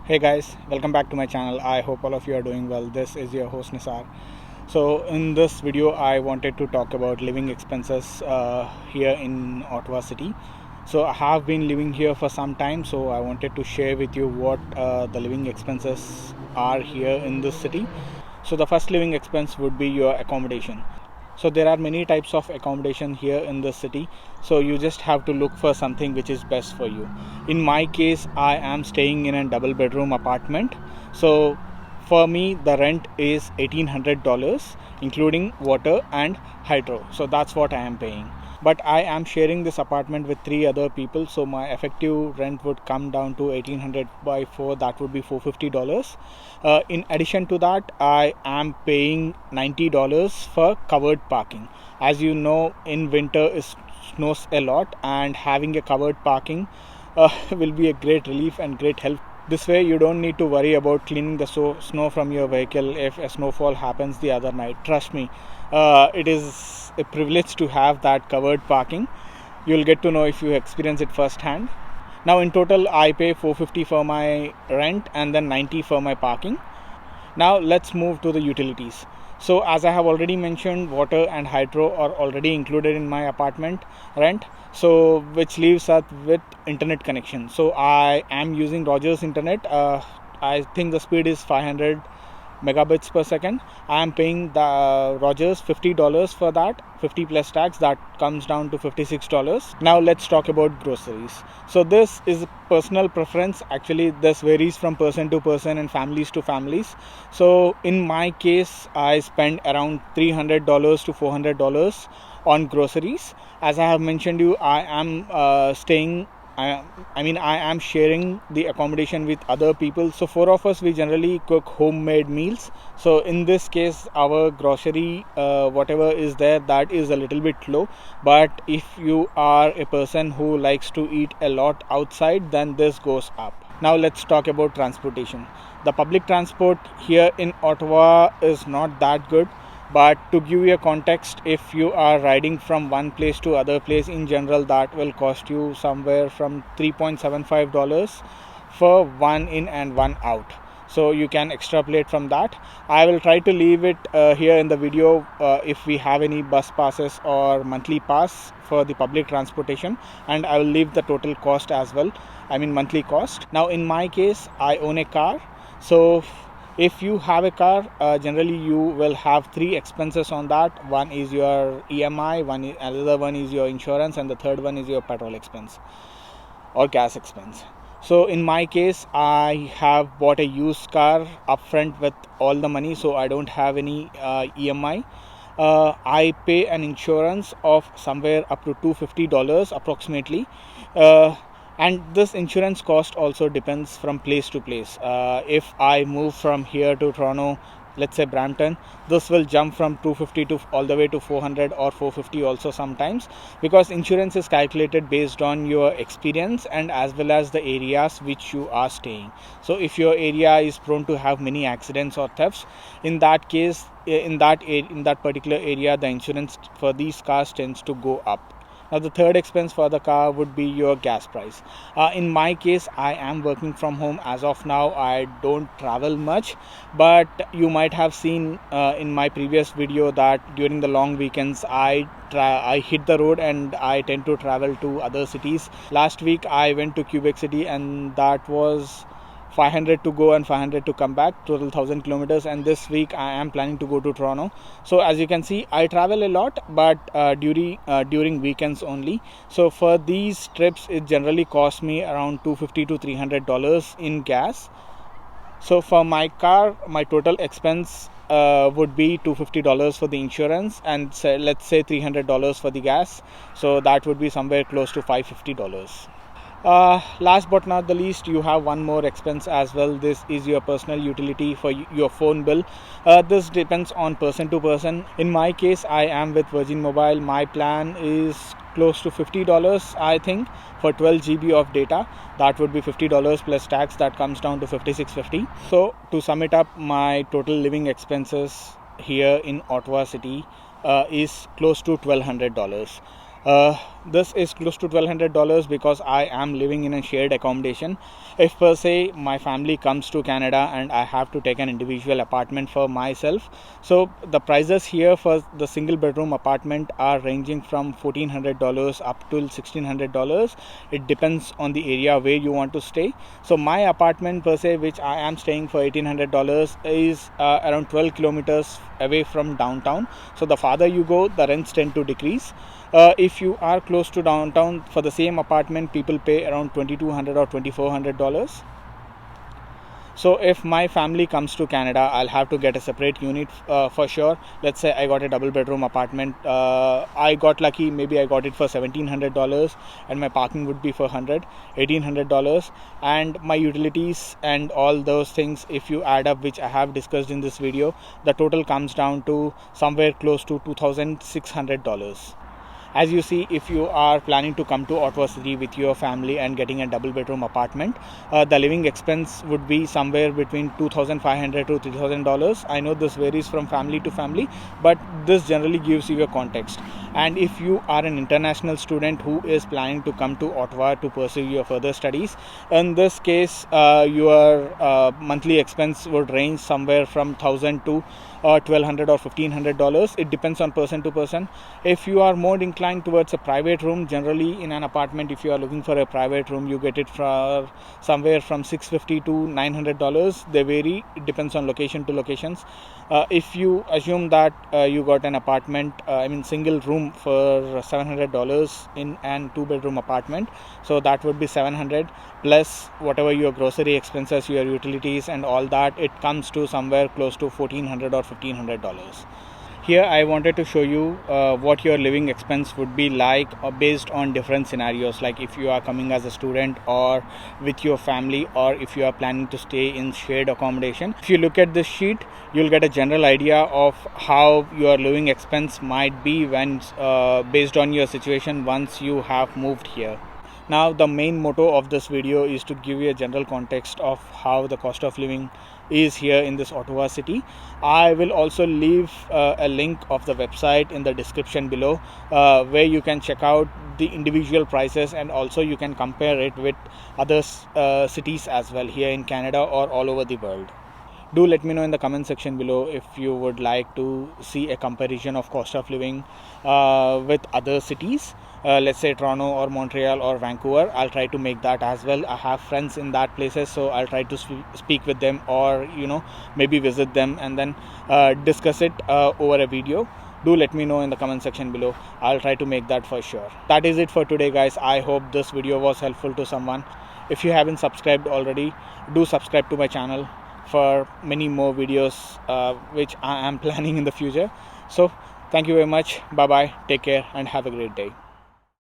Hey guys, welcome back to my channel. I hope all of you are doing well. This is your host Nisar. So in this video I wanted to talk about living expenses here in Ottawa city. So I have been living here for some time, so I wanted to share with you what the living expenses are here in this city. So the first living expense would be your accommodation. So there are many types of accommodation here in the city, so you just have to look for something which is best for you. In my case, I am staying in a double bedroom apartment. So for me the rent is $1,800 including water and hydro, so that's what I am paying. But I am sharing this apartment with three other people, so my effective rent would come down to 1,800 by 4, that would be $450. In addition to that, I am paying $90 for covered parking. As you know, in winter it snows a lot, and having a covered parking will be a great relief and great help. This way you don't need to worry about cleaning the snow from your vehicle if a snowfall happens the other night. Trust me, it is a privilege to have that covered parking. You'll get to know if you experience it firsthand. Now in total I pay $450 for my rent and then $90 for my parking. Now let's move to the utilities. So as I have already mentioned, water and hydro are already included in my apartment rent, so which leaves us with internet connection. So I am using Rogers internet. I think the speed is 500 megabits per second. I am paying the Rogers $50 for that, 50 plus tax, that comes down to $56. Now let's talk about groceries. So this is personal preference. Actually this varies from person to person and families to families. So in my case I spend around $300 to $400 on groceries. As I have mentioned you, I am staying I am sharing the accommodation with other people. So four of us, we generally cook homemade meals. So in this case, our grocery, whatever is there, that is a little bit low. But if you are a person who likes to eat a lot outside, then this goes up. Now let's talk about transportation. The public transport here in Ottawa is not that good. But to give you a context, if you are riding from one place to other place, in general that will cost you somewhere from $3.75 for one in and one out. So you can extrapolate from that. I will try to leave it here in the video if we have any bus passes or monthly pass for the public transportation, and I will leave the total cost as well, monthly cost. Now in my case, I own a car. So if you have a car, generally you will have three expenses on that. One is your EMI, another one is your insurance, and the third one is your petrol expense or gas expense. So in my case, I have bought a used car upfront with all the money, so I don't have any EMI. I pay an insurance of somewhere up to $250 approximately. And this insurance cost also depends from place to place. If I move from here to Toronto, let's say Brampton, this will jump from 250 to all the way to 400 or 450 also sometimes, because insurance is calculated based on your experience and as well as the areas which you are staying. So if your area is prone to have many accidents or thefts, in that case, in that particular area, the insurance for these cars tends to go up. Now the third expense for the car would be your gas price. In my case, I am working from home as of now. I don't travel much, but you might have seen in my previous video that during the long weekends I hit the road and I tend to travel to other cities. Last week I went to Quebec City, and that was 500 to go and 500 to come back, total 1,000 kilometers. And this week I am planning to go to Toronto. So as you can see, I travel a lot, but during weekends only. So for these trips, it generally costs me around $250 to $300 in gas. So for my car, my total expense would be $250 for the insurance, and let's say $300 for the gas. So that would be somewhere close to $550. Last but not the least, you have one more expense as well. This is your personal utility for your phone bill. This depends on person to person. In my case, I am with Virgin Mobile. My plan is close to $50, I think, for 12 GB of data. That would be $50 plus tax, that comes down to $56.50. So to sum it up, my total living expenses here in Ottawa city is close to $1,200. This is close to $1,200 because I am living in a shared accommodation. If per se my family comes to Canada and I have to take an individual apartment for myself, so the prices here for the single bedroom apartment are ranging from $1,400 up to $1,600. It depends on the area where you want to stay. So my apartment per se, which I am staying for $1,800, is around 12 kilometers away from downtown. So the farther you go, the rents tend to decrease. If you are close to downtown, for the same apartment, people pay around $2,200 or $2,400. So if my family comes to Canada, I'll have to get a separate unit for sure. Let's say I got a double bedroom apartment. I got lucky, maybe I got it for $1,700 and my parking would be for $1,800, and my utilities and all those things, if you add up, which I have discussed in this video, the total comes down to somewhere close to $2,600. As you see, if you are planning to come to Ottawa City with your family and getting a double bedroom apartment, the living expense would be somewhere between $2,500 to $3,000. I know this varies from family to family, but this generally gives you a context. And if you are an international student who is planning to come to Ottawa to pursue your further studies, in this case, your monthly expense would range somewhere from $1,000 to $1,200 or $1,500. It depends on person to person. If you are more inclined towards a private room, generally in an apartment, if you are looking for a private room, you get it for somewhere from $650 to $900. They vary. It depends on location to locations. If you assume that you got an apartment, single room for $700 in an 2-bedroom apartment, so that would be $700 plus whatever your grocery expenses, your utilities and all that, it comes to somewhere close to $1,400 or $1,500. Here I wanted to show you what your living expense would be like based on different scenarios, like if you are coming as a student or with your family, or if you are planning to stay in shared accommodation. If you look at this sheet, you'll get a general idea of how your living expense might be when based on your situation once you have moved here. Now, the main motto of this video is to give you a general context of how the cost of living is here in this Ottawa city. I will also leave a link of the website in the description below, where you can check out the individual prices, and also you can compare it with other cities as well here in Canada or all over the world. Do let me know in the comment section below if you would like to see a comparison of cost of living with other cities. Let's say Toronto or Montreal or Vancouver. I'll try to make that as well. I have friends in that places, so I'll try to speak with them, or maybe visit them and then discuss it over a video. Do let me know in the comment section below. I'll try to make that for sure. That is it for today, guys. I hope this video was helpful to someone. If you haven't subscribed already, do subscribe to my channel for many more videos which I am planning in the future. So thank you very much. Bye bye, take care and have a great day.